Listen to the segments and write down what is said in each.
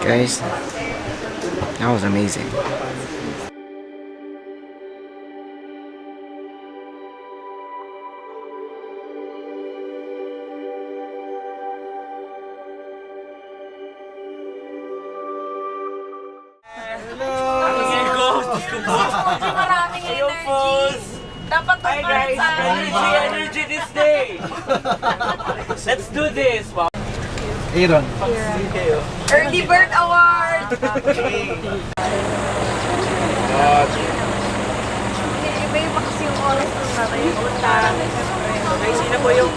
Guys, that was amazing. Maraming energy. Dapat Hi guys, energy this day. Let's do this. Aaron. Early Bird Award! Iba-iba kasi yung oras ng punta. Guys, sino po yung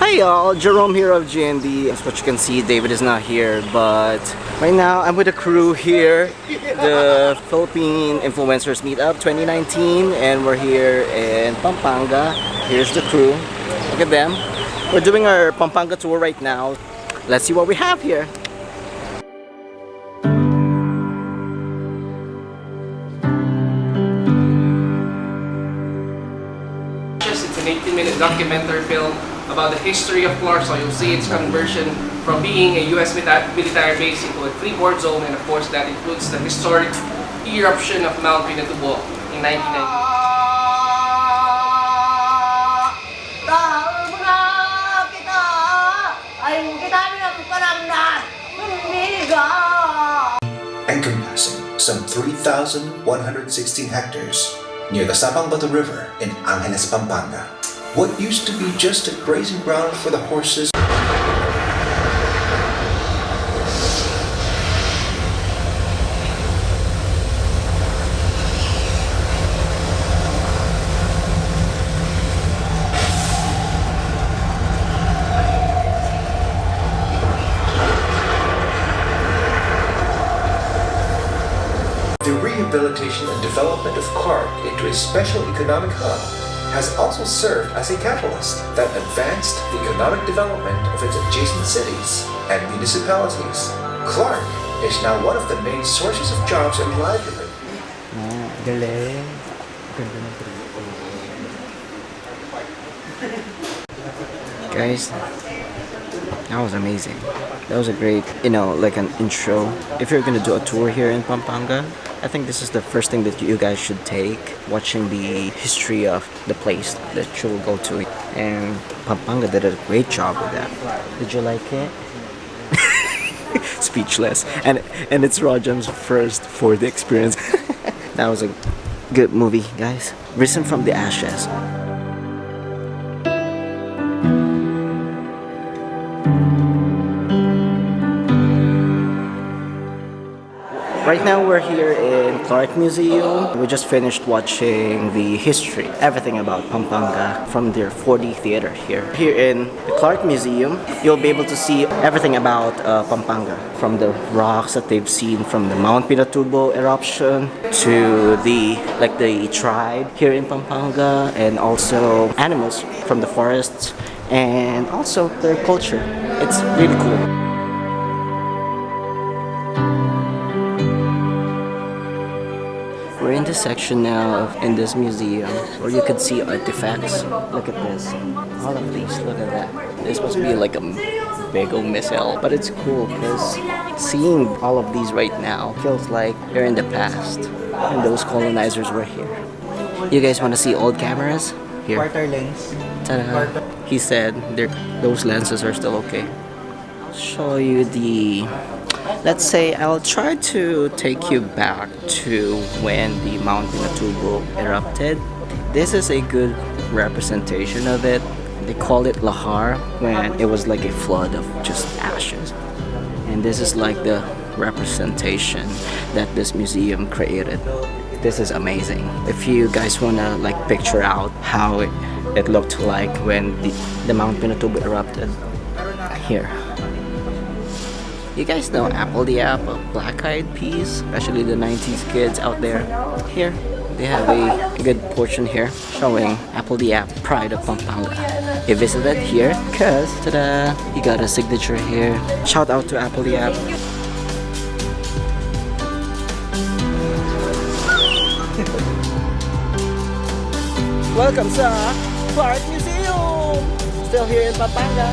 Hi y'all, Jerome here of GND. As what you can see, David is not here, but right now I'm with the crew here, the Philippine Influencers Meetup 2019, and we're here in Pampanga. Here's the crew. Look at them. We're doing our Pampanga tour right now. Let's see what we have here. It's an 18-minute documentary film about the history of Clark, so you'll see its conversion from being a U.S. military base into a Freeport zone, and of course that includes the historic eruption of Mount Pinatubo in 1990. Encompassing some 3,116 hectares near the Pampanga River in Angeles, Pampanga. What used to be just a grazing ground for the horses The rehabilitation and development of Clark into a special economic hub has also served as a catalyst that advanced the economic development of its adjacent cities and municipalities. Clark is now one of the main sources of jobs and livelihood. Galing. Guys, that was amazing. That was a great, like an intro. If you're gonna do a tour here in Pampanga, I think this is the first thing that you guys should take, watching the history of the place that you will go to. And Pampanga did a great job with that. Did you like it? Speechless. And it's Rajam's first 4D experience. That was a good movie, guys. Risen from the ashes. Right now we're here in Clark Museum. We just finished watching the history, everything about Pampanga from their 4D theater here. Here in the Clark Museum, you'll be able to see everything about Pampanga. From the rocks that they've seen from the Mount Pinatubo eruption to the tribe here in Pampanga, and also animals from the forests, and also their culture. It's really cool. We're in this section now in this museum where you could see artifacts. Look at this. All of these, look at that. This must be like a big old missile. But it's cool because seeing all of these right now feels like they're in the past and those colonizers were here. You guys want to see old cameras? Here. Quarter lens. Ta-da. He said those lenses are still okay. I'll show you the... Let's say I'll try to take you back to when the Mount Pinatubo erupted. This is a good representation of it. They call it lahar when it was like a flood of just ashes. And this is like the representation that this museum created. This is amazing. If you guys wanna like picture out how it looked like when the Mount Pinatubo erupted, here. You guys know Apple the App, Black Eyed Peas, especially the 90s kids out there. Here, they have a good portion here showing Apple the App, Pride of Pampanga. You visited here because, ta-da, you got a signature here. Shout out to Apple the App. Welcome sa Clark Museum! Still here in Pampanga.